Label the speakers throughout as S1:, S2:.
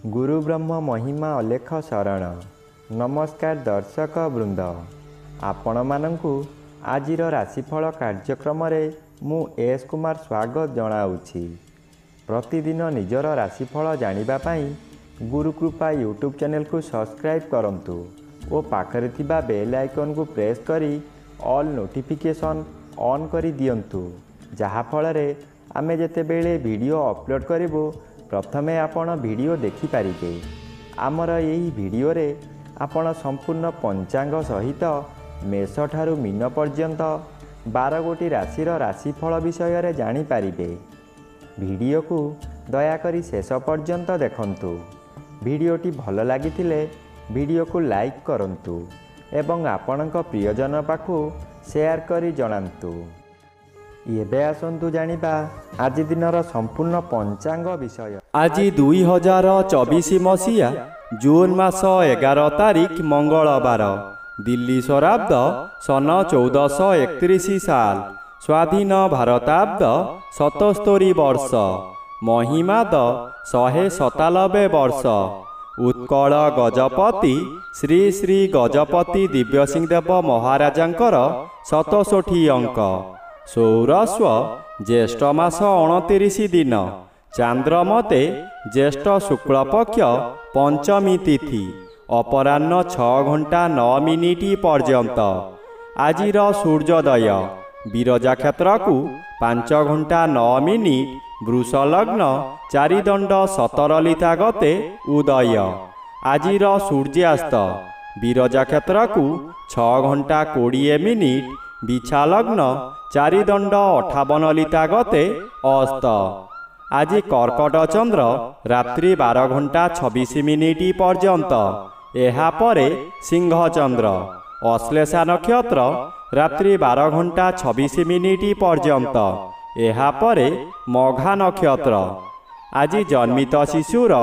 S1: गुरु ब्रह्म महिमा अलेख शरण। नमस्कार दर्शक वृंद, आपण मानंकु आजिर राशिफल कार्यक्रम मु एस कुमार स्वागत जनाऊँगी। प्रतिदिन निजर राशिफल जानिबा पाई गुरुकृपा यूट्यूब चैनल को सब्सक्राइब करंतु और पाखरे थिबा बेल आइकन को प्रेस करी ऑल नोटिफिकेशन ऑन करी दियंतु, जहा फଳରେ आमे जेतेबेले वीडियो अपलोड करिवो प्रथमे आपण वीडियो देखि पारिबे। आमर यही वीडियो रे आपण संपूर्ण पंचांग सहित मेष ठारू मीन पर्यंत 12 गोटी राशिर राशिफल विषय रे जानि पारिबे। वीडियो को दयाकरी शेष पर्यंत देखंतु। वीडियोटी भल लागिथिले वीडियो को लाइक करंतु एवं आपणक प्रियजन पाखु शेयर करी जणांतु। एबे आसंतु जानिबा आज दिनर संपूर्ण पंचांग विषय।
S2: आज 2024 मसीहा जून मास 11 तारिख मंगलवार, दिल्ली शराब्द सन 1431 साल, स्वाधीन भारताब्द 77 वर्ष, महिमाद 197 वर्ष। उत्कल गजपति श्री श्री गजपति दिव्यसिंहदेव महाराजांकर 67 अंक। सौरस्व ज्येष्ठ मास 29 दिन, चांद्रमते ज्येष्ठ शुक्लपक्ष पंचमी तिथि, अपराह्न 6 घंटा 9 मिनिट पर्यंत। आजिर सूर्योदय विरजा क्षेत्र को 5 घंटा 9 मिनिट, वृष लग्न 4 दंड 17 लिथा गते उदय। आजिर सूर्यास्त विरजा क्षेत्र को 6 घंटा 20 मिनिट, बिछा लग्न 4 दंड 58 लिथा गते अस्त। आज कर्कट चंद्र रात्रि 12 घंटा 26 मिनिट पर्यंत, एहा परे सिंह चंद्र। अश्लेषा नक्षत्र रात्रि 12 घंटा 26 मिनिट पर्यंत, एहा परे मघा नक्षत्र। आज जन्मित शिशुर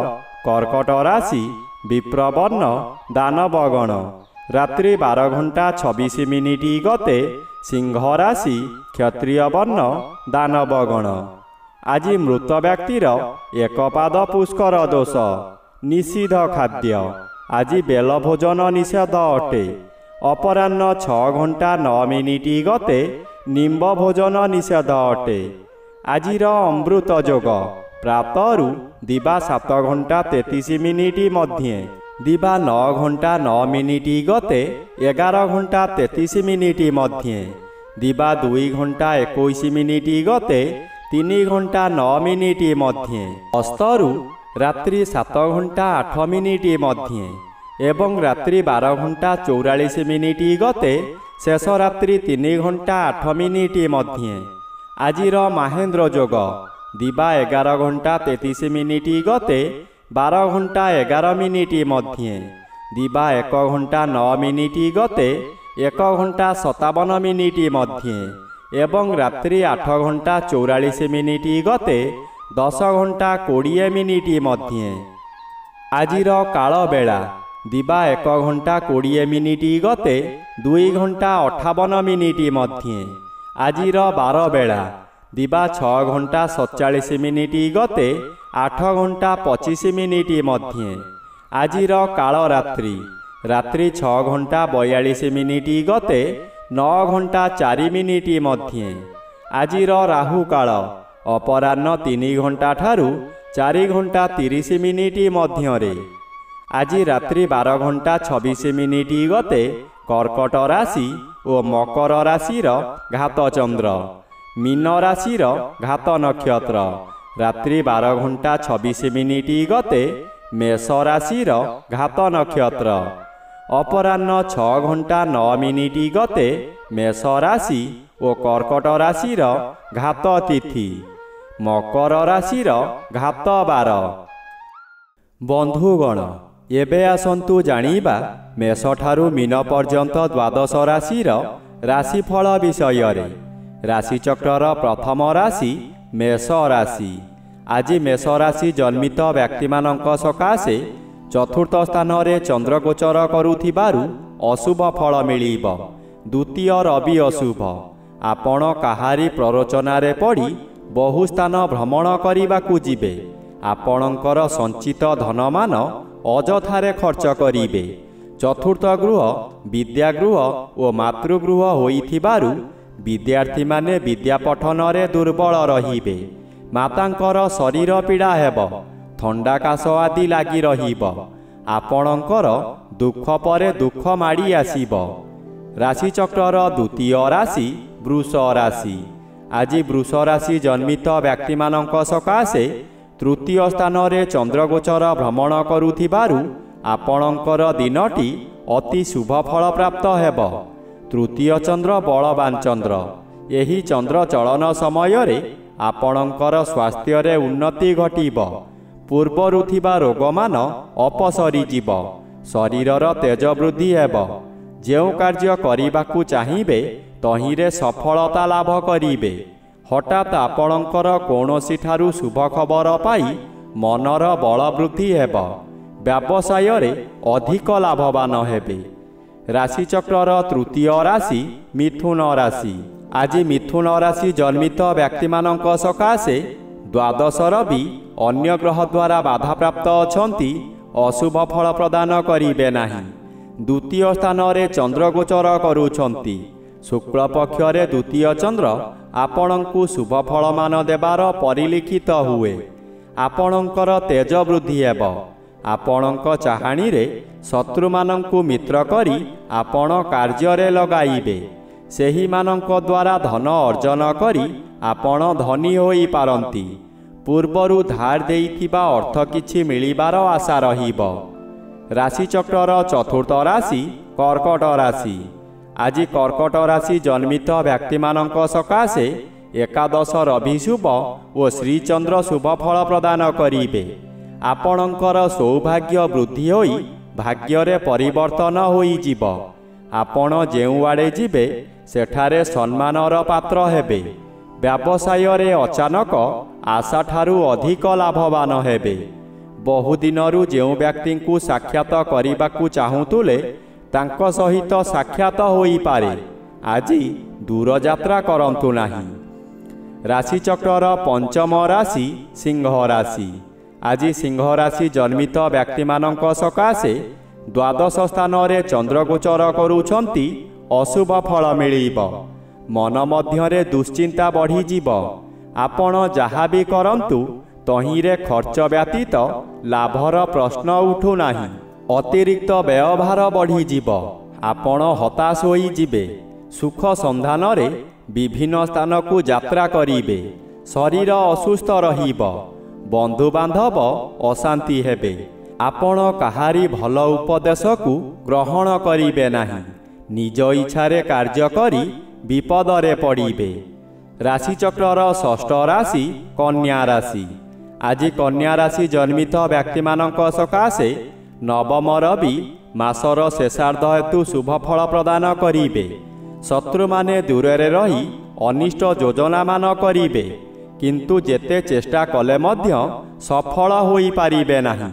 S2: कर्कट राशि विप्रवर्ण दानवगण, रात्रि 12 घंटा 26 मिनिट गते सिंह राशि क्षत्रिय वर्ण दानवगण। आज मृत व्यक्तिर एकपाद पुष्कर दोष, निषिद्ध खाद्य। आज बेल भोजन निषेध अटे। अपराह्न 6 घंटा 9 मिनिट गते निम्ब भोजन निषेध अटे। आजिर अमृत योग प्रातरु दिवा 7 घंटा 33 मिनिट मध्ये, दिवा 9 घंटा 9 मिनिट गते 11 घंटा 33 मिनिट मध्ये, दिवा 2 घंटा 21 मिनिट गते 3 घंटा 9 मिनिट मध्ये, अस्तरु रात्रि 7 घंटा 8 मिनिट मध्ये एवं रात्रि 12 घंटा 44 मिनिट गते शेष रात्रि 3 घंटा 8 मिनिट मध्ये। आजिर महेन्द्र योग दिवा 11 घंटा 33 मिनिट गते 12 घंटा 11 मिनिट मध्ये, दिवा 1 घंटा 9 मिनिट गते 1 घंटा 57 मिनिट मध्ये एवं रात्रि 8 घंटा 44 मिनिट गते 10 घंटा 20 मिनिट मध्ये। आजिर काल बेला दिवा 1 घंटा 20 मिनिट गते 2 घंटा 58 मिनिट मध्ये। आजिर 12 बेला दिवा 6 घंटा 47 मिनिट गते 8 घंटा 25 मिनिट मध्ये। आजिर काल रात्रि रात्रि 6 घंटा 42 मिनिट गते 9 घंटा 4 मिनिट मध्ये। आजिर राहु काल अपराह्न 3 घंटा ठारू 4 घंटा 30 मिनिट मध्यरे। आज रात्रि 12 घंटा 26 मिनिट गते कर्कट राशि और मकर राशिर घात चंद्र, मीन राशिर घात नक्षत्र। रात्रि 12 घंटा 26 मिनिट गते मेष राशिर घात नक्षत्र। अपराह्न 6 घंटा 9 मिनिट गते मेष राशि और कर्कट राशिर घात तिथि, मकर राशिर घात बार। बंधुगण, एबे आसंतु जानिबा मेष ठारू मीन पर्यंत 12 राशिर राशिफल विषय रे। राशिचक्रर प्रथम राशि मेष राशि। आज मेष राशि जन्मित व्यक्ति मानक सकाशे चतुर्थ स्थान रे चंद्र गोचर करुथिबारु अशुभ फल मिलिब। द्वितीय रवि अशुभ। आपण काहारी प्ररोचना रे पड़ी बहु स्थान भ्रमण करने को जीवे। ଆପଣଙ୍କର ସଞ୍ଚିତ ଧନମାନ ଅଯଥାରେ ଖର୍ଚ୍ଚ କରିବେ। ଚତୁର୍ଥ ଗୃହ ବିଦ୍ୟାଗୃହ ଓ ମାତୃଗୃହ ହୋଇଥିବାରୁ ବିଦ୍ୟାର୍ଥୀମାନେ ବିଦ୍ୟା ପଠନରେ ଦୁର୍ବଳ ରହିବେ। ମାତାଙ୍କର ଶରୀର ପୀଡ଼ା ହେବ, ଥଣ୍ଡା କାଶ ଆଦି ଲାଗି ରହିବ। ଆପଣଙ୍କର ଦୁଃଖ ପରେ ଦୁଃଖ ମାଡ଼ି ଆସିବ। ରାଶିଚକ୍ରର ଦ୍ୱିତୀୟ ରାଶି ବୃଷ ରାଶି। ଆଜି ବୃଷ ରାଶି ଜନ୍ମିତ ବ୍ୟକ୍ତିମାନଙ୍କ ସକାଶେ ତୃତୀୟ ସ୍ଥାନରେ ଚନ୍ଦ୍ରଗୋଚର ଭ୍ରମଣ କରୁଥିବାରୁ ଆପଣଙ୍କର ଦିନଟି ଅତି ଶୁଭ ଫଳ ପ୍ରାପ୍ତ ହେବ। ତୃତୀୟ ଚନ୍ଦ୍ର ବଳବାନ ଚନ୍ଦ୍ର। ଏହି ଚନ୍ଦ୍ର ଚଳନ ସମୟରେ ଆପଣଙ୍କର ସ୍ୱାସ୍ଥ୍ୟରେ ଉନ୍ନତି ଘଟିବ। ପୂର୍ବରୁ ଥିବା ରୋଗମାନ ଅପସରିଯିବ। ଶରୀରର ତେଜ ବୃଦ୍ଧି ହେବ। ଯେଉଁ କାର୍ଯ୍ୟ କରିବାକୁ ଚାହିଁବେ ତହିଁରେ ସଫଳତା ଲାଭ କରିବେ। ହଠାତ୍ ଆପଣଙ୍କର କୌଣସିଠାରୁ ଶୁଭ ଖବର ପାଇ ମନର ବଳ ବୃଦ୍ଧି ହେବ। ବ୍ୟବସାୟରେ ଅଧିକ ଲାଭବାନ ହେବେ। ରାଶିଚକ୍ରର ତୃତୀୟ ରାଶି ମିଥୁନ ରାଶି। ଆଜି ମିଥୁନ ରାଶି ଜନ୍ମିତ ବ୍ୟକ୍ତିମାନଙ୍କ ସକାଶେ ଦ୍ୱାଦଶର ବି ଅନ୍ୟ ଗ୍ରହ ଦ୍ୱାରା ବାଧାପ୍ରାପ୍ତ ଅଛନ୍ତି, ଅଶୁଭ ଫଳ ପ୍ରଦାନ କରିବେ ନାହିଁ। ଦ୍ୱିତୀୟ ସ୍ଥାନରେ ଚନ୍ଦ୍ରଗୋଚର କରୁଛନ୍ତି। ଶୁକ୍ଳପକ୍ଷରେ ଦ୍ୱିତୀୟ ଚନ୍ଦ୍ର ଆପଣଙ୍କୁ ଶୁଭ ଫଳମାନ ଦେବାର ପରିଲିଖିତ ହୁଏ। ଆପଣଙ୍କର ତେଜ ବୃଦ୍ଧି ହେବ। ଆପଣଙ୍କ ଚାହାଣୀରେ ଶତ୍ରୁମାନଙ୍କୁ ମିତ୍ର କରି ଆପଣ କାର୍ଯ୍ୟରେ ଲଗାଇବେ। ସେହିମାନଙ୍କ ଦ୍ୱାରା ଧନ ଅର୍ଜନ କରି ଆପଣ ଧନୀ ହୋଇପାରନ୍ତି। ପୂର୍ବରୁ ଧାର ଦେଇଥିବା ଅର୍ଥ କିଛି ମିଳିବାର ଆଶା ରହିବ। ରାଶିଚକ୍ରର ଚତୁର୍ଥ ରାଶି କର୍କଟ ରାଶି। ଆଜି କର୍କଟ ରାଶି ଜନ୍ମିତ ବ୍ୟକ୍ତିମାନଙ୍କ ସକାଶେ ଏକାଦଶ ରବି ଶୁଭ ଓ ଶ୍ରୀଚନ୍ଦ୍ର ଶୁଭ ଫଳ ପ୍ରଦାନ କରିବେ। ଆପଣଙ୍କର ସୌଭାଗ୍ୟ ବୃଦ୍ଧି ହୋଇ ଭାଗ୍ୟରେ ପରିବର୍ତ୍ତନ ହୋଇଯିବ। ଆପଣ ଯେଉଁଆଡ଼େ ଯିବେ ସେଠାରେ ସମ୍ମାନର ପାତ୍ର ହେବେ। ବ୍ୟବସାୟରେ ଅଚାନକ ଆଶାଠାରୁ ଅଧିକ ଲାଭବାନ ହେବେ। ବହୁଦିନରୁ ଯେଉଁ ବ୍ୟକ୍ତିଙ୍କୁ ସାକ୍ଷାତ କରିବାକୁ ଚାହୁଁଥିଲେ ତାଙ୍କ ସହିତ ସାକ୍ଷାତ ହୋଇପାରେ। ଆଜି ଦୂରଯାତ୍ରା କରନ୍ତୁ ନାହିଁ। ରାଶିଚକ୍ରର ପଞ୍ଚମ ରାଶି ସିଂହ ରାଶି। ଆଜି ସିଂହ ରାଶି ଜନ୍ମିତ ବ୍ୟକ୍ତିମାନଙ୍କ ସକାଶେ ଦ୍ୱାଦଶ ସ୍ଥାନରେ ଚନ୍ଦ୍ରଗୋଚର କରୁଛନ୍ତି, ଅଶୁଭ ଫଳ ମିଳିବ। ମନ ମଧ୍ୟରେ ଦୁଶ୍ଚିନ୍ତା ବଢ଼ିଯିବ। ଆପଣ ଯାହା ବି କରନ୍ତୁ ତହିଁରେ ଖର୍ଚ୍ଚ ବ୍ୟତୀତ ଲାଭର ପ୍ରଶ୍ନ ଉଠୁନାହିଁ। ଅତିରିକ୍ତ ବ୍ୟୟଭାର ବଢ଼ିଯିବ। ଆପଣ ହତାଶ ହୋଇଯିବେ। ସୁଖ ସନ୍ଧାନରେ ବିଭିନ୍ନ ସ୍ଥାନକୁ ଯାତ୍ରା କରିବେ। ଶରୀର ଅସୁସ୍ଥ ରହିବ। ବନ୍ଧୁବାନ୍ଧବ ଅଶାନ୍ତି ହେବେ। ଆପଣ କାହାରି ଭଲ ଉପଦେଶକୁ ଗ୍ରହଣ କରିବେ ନାହିଁ। ନିଜ ଇଚ୍ଛାରେ କାର୍ଯ୍ୟ କରି ବିପଦରେ ପଡ଼ିବେ। ରାଶିଚକ୍ରର ଷଷ୍ଠ ରାଶି କନ୍ୟା ରାଶି। ଆଜି କନ୍ୟା ରାଶି ଜନ୍ମିତ ବ୍ୟକ୍ତିମାନଙ୍କ ସକାଶେ ନବମ ରବି ମାସର ଶେଷାର୍ଦ୍ଧ ହେତୁ ଶୁଭ ଫଳ ପ୍ରଦାନ କରିବେ। ଶତ୍ରୁମାନେ ଦୂରରେ ରହି ଅନିଷ୍ଟ ଯୋଜନାମାନ କରିବେ, କିନ୍ତୁ ଯେତେ ଚେଷ୍ଟା କଲେ ମଧ୍ୟ ସଫଳ ହୋଇପାରିବେ ନାହିଁ।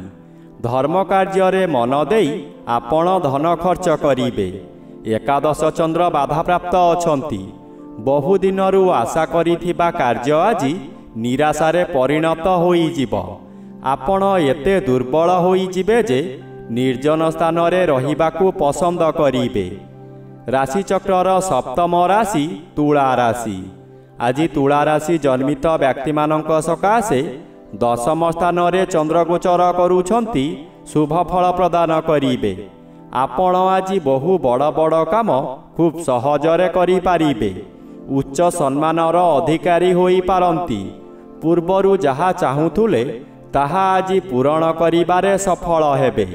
S2: ଧର୍ମ କାର୍ଯ୍ୟରେ ମନ ଦେଇ ଆପଣ ଧନ ଖର୍ଚ୍ଚ କରିବେ। ଏକାଦଶ ଚନ୍ଦ୍ର ବାଧାପ୍ରାପ୍ତ ଅଛନ୍ତି। ବହୁଦିନରୁ ଆଶା କରିଥିବା କାର୍ଯ୍ୟ ଆଜି ନିରାଶାରେ ପରିଣତ ହୋଇଯିବ। ଆପଣ ଏତେ ଦୁର୍ବଳ ହୋଇଯିବେ ଯେ ନିର୍ଜନ ସ୍ଥାନରେ ରହିବାକୁ ପସନ୍ଦ କରିବେ। ରାଶିଚକ୍ରର ସପ୍ତମ ରାଶି ତୁଳା ରାଶି। ଆଜି ତୁଳା ରାଶି ଜନ୍ମିତ ବ୍ୟକ୍ତିମାନଙ୍କ ସକାଶେ ଦଶମ ସ୍ଥାନରେ ଚନ୍ଦ୍ରଗୋଚର କରୁଛନ୍ତି, ଶୁଭ ଫଳ ପ୍ରଦାନ କରିବେ। ଆପଣ ଆଜି ବହୁ ବଡ଼ ବଡ଼ କାମ ଖୁବ୍ ସହଜରେ କରିପାରିବେ। ଉଚ୍ଚ ସମ୍ମାନର ଅଧିକାରୀ ହୋଇପାରନ୍ତି। ପୂର୍ବରୁ ଯାହା ଚାହୁଁଥିଲେ ତାହା ଆଜି ପୂରଣ କରିବାରେ ସଫଳ ହେବେ।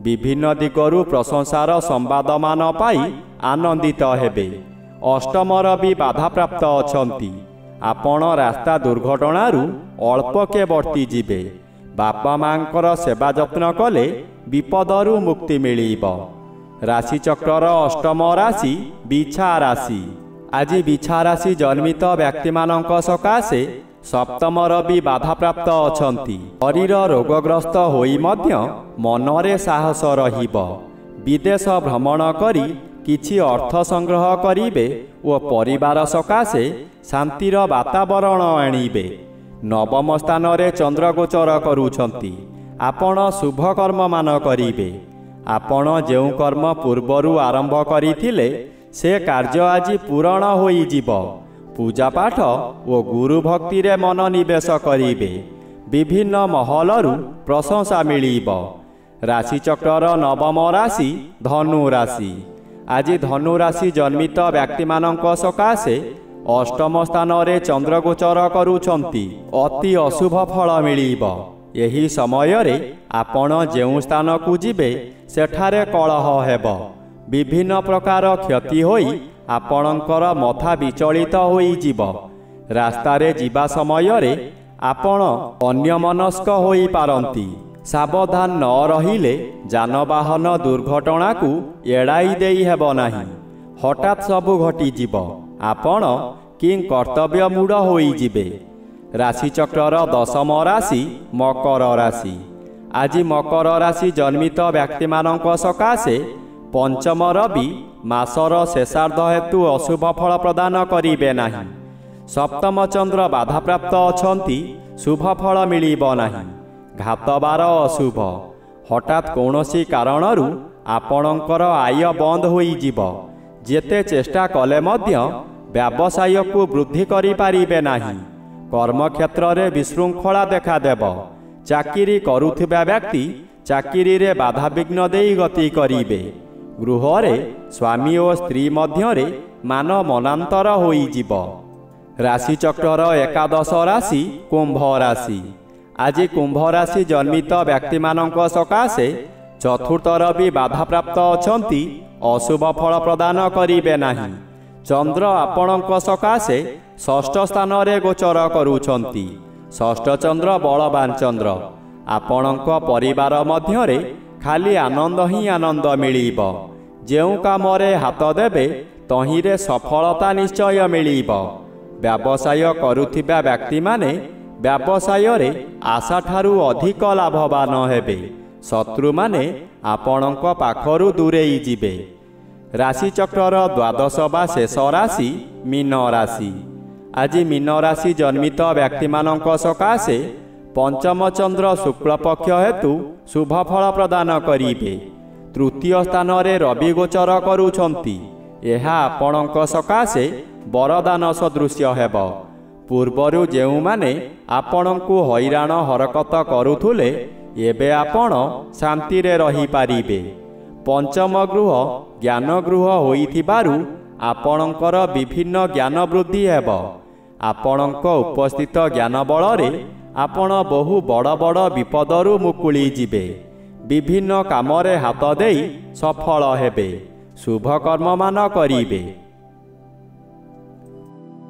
S2: ବିଭିନ୍ନ ଦିଗରୁ ପ୍ରଶଂସାର ସମ୍ବାଦମାନ ପାଇ ଆନନ୍ଦିତ ହେବେ। ଅଷ୍ଟମର ବି ବାଧାପ୍ରାପ୍ତ ଅଛନ୍ତି। ଆପଣ ରାସ୍ତା ଦୁର୍ଘଟଣାରୁ ଅଳ୍ପକେ ବର୍ତ୍ତିଯିବେ। ବାପା ମାଙ୍କର ସେବା ଯତ୍ନ କଲେ ବିପଦରୁ ମୁକ୍ତି ମିଳିବ। ରାଶିଚକ୍ରର ଅଷ୍ଟମ ରାଶି ବିଛା ରାଶି। ଆଜି ବିଛା ରାଶି ଜନ୍ମିତ ବ୍ୟକ୍ତିମାନଙ୍କ ସକାଶେ ସପ୍ତମର ବି ବାଧାପ୍ରାପ୍ତ ଅଛନ୍ତି। ଶରୀର ରୋଗଗ୍ରସ୍ତ ହୋଇ ମଧ୍ୟ ମନରେ ସାହସ ରହିବ। ବିଦେଶ ଭ୍ରମଣ କରି କିଛି ଅର୍ଥ ସଂଗ୍ରହ କରିବେ ଓ ପରିବାର ସକାଶେ ଶାନ୍ତିର ବାତାବରଣ ଆଣିବେ। ନବମ ସ୍ଥାନରେ ଚନ୍ଦ୍ର ଗୋଚର କରୁଛନ୍ତି। ଆପଣ ଶୁଭ କର୍ମମାନ କରିବେ। ଆପଣ ଯେଉଁ କର୍ମ ପୂର୍ବରୁ ଆରମ୍ଭ କରିଥିଲେ ସେ କାର୍ଯ୍ୟ ଆଜି ପୂରଣ ହୋଇଯିବ। ପୂଜାପାଠ ଓ ଗୁରୁ ଭକ୍ତିରେ ମନୋନିବେଶ କରିବେ। ବିଭିନ୍ନ ମହଲରୁ ପ୍ରଶଂସା ମିଳିବ। ରାଶିଚକ୍ରର ନବମ ରାଶି ଧନୁ ରାଶି। ଆଜି ଧନୁ ରାଶି ଜନ୍ମିତ ବ୍ୟକ୍ତିମାନଙ୍କ ସକାଶେ ଅଷ୍ଟମ ସ୍ଥାନରେ ଚନ୍ଦ୍ର ଗୋଚର କରୁଛନ୍ତି। ଅତି ଅଶୁଭ ଫଳ ମିଳିବ। ଏହି ସମୟରେ ଆପଣ ଯେଉଁ ସ୍ଥାନକୁ ଯିବେ ସେଠାରେ କଳହ ହେବ। ବିଭିନ୍ନ ପ୍ରକାର କ୍ଷତି ହୋଇ ଆପଣଙ୍କର ମଥା ବିଚଳିତ ହୋଇଯିବ। ରାସ୍ତାରେ ଯିବା ସମୟରେ ଆପଣ ଅନ୍ୟମନସ୍କ ହୋଇପାରନ୍ତି। ସାବଧାନ ନ ରହିଲେ ଯାନବାହନ ଦୁର୍ଘଟଣାକୁ ଏଡ଼ାଇ ଦେଇ ହେବ ନାହିଁ। ହଠାତ୍ ସବୁ ଘଟିଯିବ। ଆପଣ କିଂ କର୍ତ୍ତବ୍ୟମୂଢ଼ ହୋଇଯିବେ। ରାଶିଚକ୍ରର ଦଶମ ରାଶି ମକର ରାଶି। ଆଜି ମକର ରାଶି ଜନ୍ମିତ ବ୍ୟକ୍ତିମାନଙ୍କ ସକାଶେ ପଞ୍ଚମ ରବି ମାସର ଶେଷାର୍ଦ୍ଧ ହେତୁ ଅଶୁଭ ଫଳ ପ୍ରଦାନ କରିବେ ନାହିଁ। ସପ୍ତମ ଚନ୍ଦ୍ର ବାଧାପ୍ରାପ୍ତ ଅଛନ୍ତି। ଶୁଭ ଫଳ ମିଳିବ ନାହିଁ। ଘାତବାର ଅଶୁଭ। ହଠାତ୍ କୌଣସି କାରଣରୁ ଆପଣଙ୍କର ଆୟ ବନ୍ଦ ହୋଇଯିବ। ଯେତେ ଚେଷ୍ଟା କଲେ ମଧ୍ୟ ବ୍ୟବସାୟକୁ ବୃଦ୍ଧି କରିପାରିବେ ନାହିଁ। କର୍ମକ୍ଷେତ୍ରରେ ବିଶୃଙ୍ଖଳା ଦେଖାଦେବ। ଚାକିରି କରୁଥିବା ବ୍ୟକ୍ତି ଚାକିରିରେ ବାଧାବିଘ୍ନ ଦେଇ ଗତି କରିବେ। ଗୃହରେ ସ୍ୱାମୀ ଓ ସ୍ତ୍ରୀ ମଧ୍ୟରେ ମାନ ମନାନ୍ତର ହୋଇଯିବ। ରାଶିଚକ୍ରର ଏକାଦଶ ରାଶି କୁମ୍ଭ ରାଶି। ଆଜି କୁମ୍ଭ ରାଶି ଜନ୍ମିତ ବ୍ୟକ୍ତିମାନଙ୍କ ସକାଶେ ଚତୁର୍ଥ ରବି ବାଧାପ୍ରାପ୍ତ ଅଛନ୍ତି। ଅଶୁଭ ଫଳ ପ୍ରଦାନ କରିବେ ନାହିଁ। ଚନ୍ଦ୍ର ଆପଣଙ୍କ ସକାଶେ ଷଷ୍ଠ ସ୍ଥାନରେ ଗୋଚର କରୁଛନ୍ତି। ଷଷ୍ଠ ଚନ୍ଦ୍ର ବଳବାନ ଚନ୍ଦ୍ର। ଆପଣଙ୍କ ପରିବାର ମଧ୍ୟରେ ଖାଲି ଆନନ୍ଦ ହିଁ ଆନନ୍ଦ ମିଳିବ। ଯେଉଁ କାମରେ ହାତ ଦେବେ ତହିଁରେ ସଫଳତା ନିଶ୍ଚୟ ମିଳିବ। ବ୍ୟବସାୟ କରୁଥିବା ବ୍ୟକ୍ତିମାନେ ବ୍ୟବସାୟରେ ଆଶାଠାରୁ ଅଧିକ ଲାଭବାନ ହେବେ। ଶତ୍ରୁମାନେ ଆପଣଙ୍କ ପାଖରୁ ଦୂରେଇ ଯିବେ। ରାଶିଚକ୍ରର ଦ୍ୱାଦଶ ବା ଶେଷ ରାଶି ମୀନ ରାଶି। ଆଜି ମୀନ ରାଶି ଜନ୍ମିତ ବ୍ୟକ୍ତିମାନଙ୍କ ସକାଶେ ପଞ୍ଚମ ଚନ୍ଦ୍ର ଶୁକ୍ଳପକ୍ଷ ହେତୁ ଶୁଭ ଫଳ ପ୍ରଦାନ କରିବେ। ତୃତୀୟ ସ୍ଥାନରେ ରବି ଗୋଚର କରୁଛନ୍ତି। ଏହା ଆପଣଙ୍କ ସକାଶେ ବରଦାନ ସଦୃଶ୍ୟ ହେବ। ପୂର୍ବରୁ ଯେଉଁମାନେ ଆପଣଙ୍କୁ ହଇରାଣ ହରକତ କରୁଥିଲେ ଏବେ ଆପଣ ଶାନ୍ତିରେ ରହିପାରିବେ। ପଞ୍ଚମ ଗୃହ ଜ୍ଞାନ ଗୃହ ହୋଇଥିବାରୁ ଆପଣଙ୍କର ବିଭିନ୍ନ ଜ୍ଞାନ ବୃଦ୍ଧି ହେବ। ଆପଣଙ୍କ ଉପସ୍ଥିତ ଜ୍ଞାନ ବଳରେ ଆପଣ ବହୁ ବଡ଼ ବଡ଼ ବିପଦରୁ ମୁକୁଳି ଯିବେ। ବିଭିନ୍ନ କାମରେ ହାତ ଦେଇ ସଫଳ ହେବେ। ଶୁଭ କର୍ମମାନ କରିବେ।